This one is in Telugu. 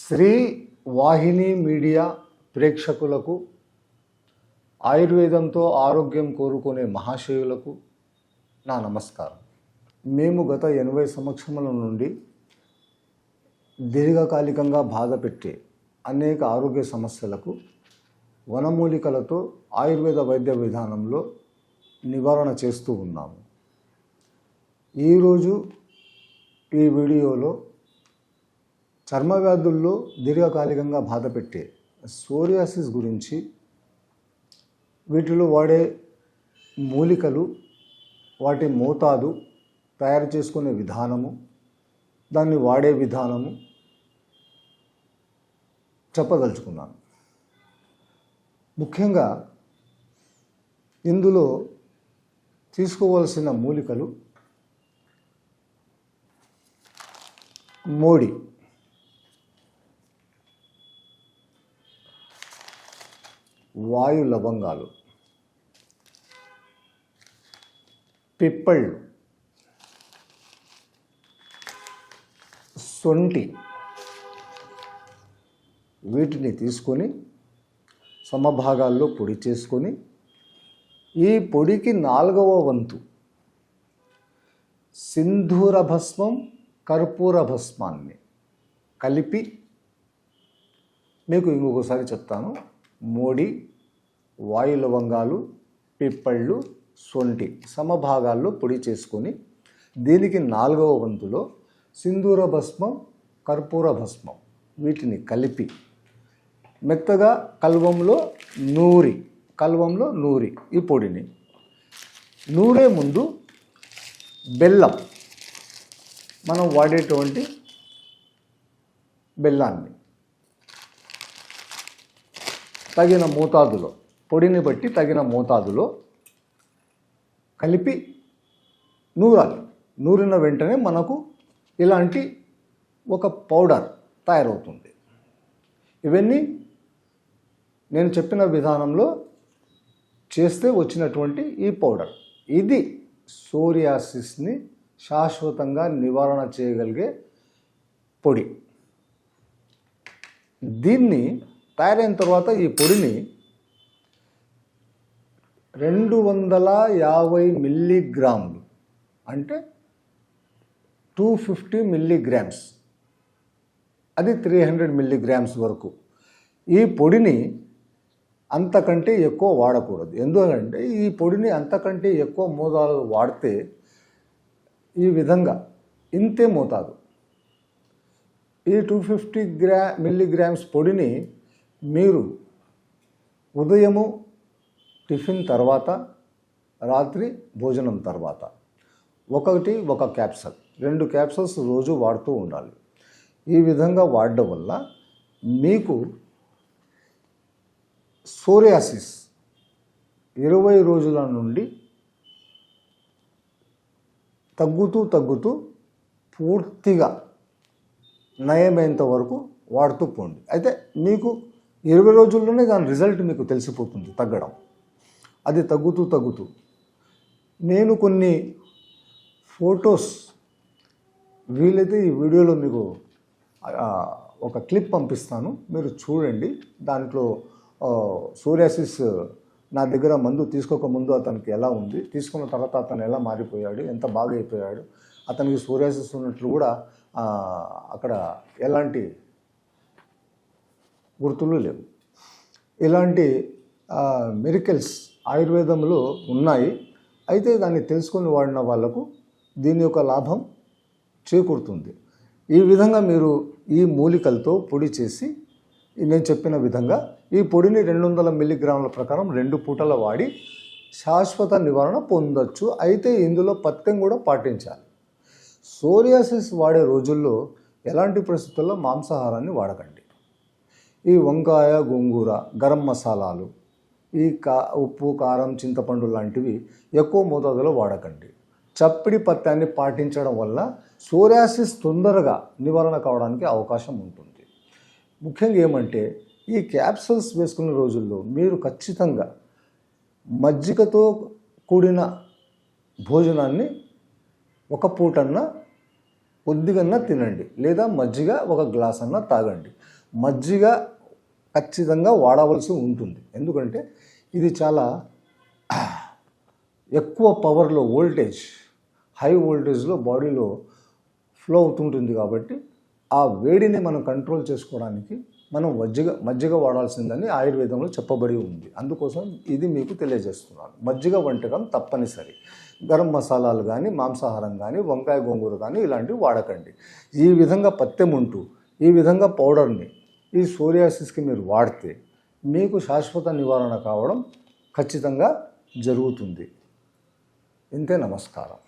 శ్రీ వాహిని మీడియా ప్రేక్షకులకు, ఆయుర్వేదంతో ఆరోగ్యం కోరుకునే మహాశయులకు నా నమస్కారం. మేము గత 80 సంవత్సరముల నుండి దీర్ఘకాలికంగా బాధ పెట్టే అనేక ఆరోగ్య సమస్యలకు వనమూలికలతో ఆయుర్వేద వైద్య విధానంలో నివారణ చేస్తూ ఉన్నాము. ఈరోజు ఈ వీడియోలో చర్మ వ్యాధుల్లో దీర్ఘకాలికంగా బాధ పెట్టే సోరియాసిస్ గురించి, వీటిలో వాడే మూలికలు, వాటి మోతాదు, తయారు చేసుకునే విధానము, దాన్ని వాడే విధానము చెప్పదలుచుకున్నాను. ముఖ్యంగా ఇందులో తీసుకోవాల్సిన మూలికలు మోడి, వాయు లవంగాలు, పిప్పళ్ళు, సొంటి, వీటిని తీసుకొని సమభాగాల్లో పొడి చేసుకొని, ఈ పొడికి 4వ వంతు సింధూర భస్మం, కర్పూర భస్మాన్ని కలిపి, మీకు ఇంకొకసారి చెప్తాను, మోడి, వాయు లవంగాలు, పిప్పళ్ళు, సొంటి సమభాగాల్లో పొడి చేసుకొని, దీనికి 4వ వంతులో సింధూర భస్మం, కర్పూర భస్మం వీటిని కలిపి మెత్తగా కల్వంలో నూరి ఈ పొడిని నూరే ముందు బెల్లం, మనం వాడేటువంటి బెల్లాన్ని తగిన మోతాదులో, పొడిని బట్టి తగిన మోతాదులో కలిపి నూరాలి. నూరిన వెంటనే మనకు ఇలాంటి ఒక పౌడర్ తయారవుతుంది. ఇవన్నీ నేను చెప్పిన విధానంలో చేస్తే వచ్చినటువంటి ఈ పౌడర్, ఇది సోరియాసిస్ని శాశ్వతంగా నివారణ చేయగలిగే పొడి. దీన్ని తయారైన తర్వాత ఈ పొడిని 250 మిల్లీగ్రాములు, అంటే 250 మిల్లీగ్రామ్స్, అది 300 మిల్లీగ్రామ్స్ వరకు ఈ పొడిని అంతకంటే ఎక్కువ వాడకూడదు. ఎందుకంటే ఈ పొడిని అంతకంటే ఎక్కువ మోతాదు వాడితే, ఈ విధంగా ఇంతే మోతాదు, ఈ 250 మిల్లీగ్రామ్స్ పొడిని మీరు ఉదయము టిఫిన్ తర్వాత, రాత్రి భోజనం తర్వాత ఒక క్యాప్సూల్, 2 క్యాప్సూల్స్ రోజు వాడుతూ ఉండాలి. ఈ విధంగా వాడడం వల్ల మీకు సోరియాసిస్ 20 రోజుల నుండి తగ్గుతూ పూర్తిగా నయమేంత వరకు వాడుతూ పోండి. అయితే మీకు 20 రోజుల్లోనే దాని రిజల్ట్ మీకు తెలిసిపోతుంది, తగ్గడం. అది తగ్గుతూ నేను కొన్ని ఫొటోస్, వీలైతే ఈ వీడియోలో మీకు ఒక క్లిప్ పంపిస్తాను, మీరు చూడండి. దాంట్లో సోరియాసిస్ నా దగ్గర మందు తీసుకోకముందు అతనికి ఎలా ఉంది, తీసుకున్న తర్వాత అతను ఎలా మారిపోయాడు, ఎంత బాగా అయిపోయాడు, అతనికి సోరియాసిస్ ఉన్నట్లు కూడా అక్కడ ఎలాంటి గుర్తులు లేవు. ఇలాంటి మిరకిల్స్ ఆయుర్వేదంలో ఉన్నాయి. అయితే దాన్ని తెలుసుకొని వాడిన వాళ్లకు దీని యొక్క లాభం చేకూరుతుంది. ఈ విధంగా మీరు ఈ మూలికలతో పొడి చేసి, నేను చెప్పిన విధంగా ఈ పొడిని 200 మిల్లీగ్రాముల ప్రకారం 2 పూటల వాడి శాశ్వత నివారణ పొందొచ్చు. అయితే ఇందులో పథ్యం కూడా పాటించాలి. సోరియాసిస్ వాడే రోజుల్లో ఎలాంటి పరిస్థితుల్లో మాంసాహారాన్ని వాడకండి. ఈ వంకాయ, గోంగూర, గరం మసాలాలు, ఈ ఉప్పు, కారం, చింతపండు లాంటివి ఎక్కువ మోతాదులో వాడకండి. చప్పిడి పథ్యాన్ని పాటించడం వల్ల సోరియాసిస్ తొందరగా నివారణ కావడానికి అవకాశం ఉంటుంది. ముఖ్యంగా ఏమంటే, ఈ క్యాప్సూల్స్ వేసుకునే రోజుల్లో మీరు ఖచ్చితంగా మజ్జిగతో కూడిన భోజనాన్ని ఒక పూటన్నా కొద్దిగన్నా తినండి, లేదా మజ్జిగ ఒక గ్లాస్ అన్నా తాగండి. మజ్జిగ ఖచ్చితంగా వాడవలసి ఉంటుంది. ఎందుకంటే ఇది చాలా ఎక్కువ పవర్లో హై వోల్టేజ్లో బాడీలో ఫ్లో అవుతుంటుంది. కాబట్టి ఆ వేడిని మనం కంట్రోల్ చేసుకోవడానికి మనం మజ్జిగ వాడాల్సిందని ఆయుర్వేదంలో చెప్పబడి ఉంది. అందుకోసం ఇది మీకు తెలియజేస్తున్నాను. మజ్జిగ వంటకం తప్పనిసరి. గరం మసాలాలు కానీ, మాంసాహారం కానీ, వంకాయ గోంగూర కానీ ఇలాంటివి వాడకండి. ఈ విధంగా పత్తెం ఉంటూ ఈ విధంగా పౌడర్ని ఈ సోరియాసిస్కి మీరు వాడితే మీకు శాశ్వత నివారణ కావడం ఖచ్చితంగా జరుగుతుంది. ఇంతే. నమస్కారం.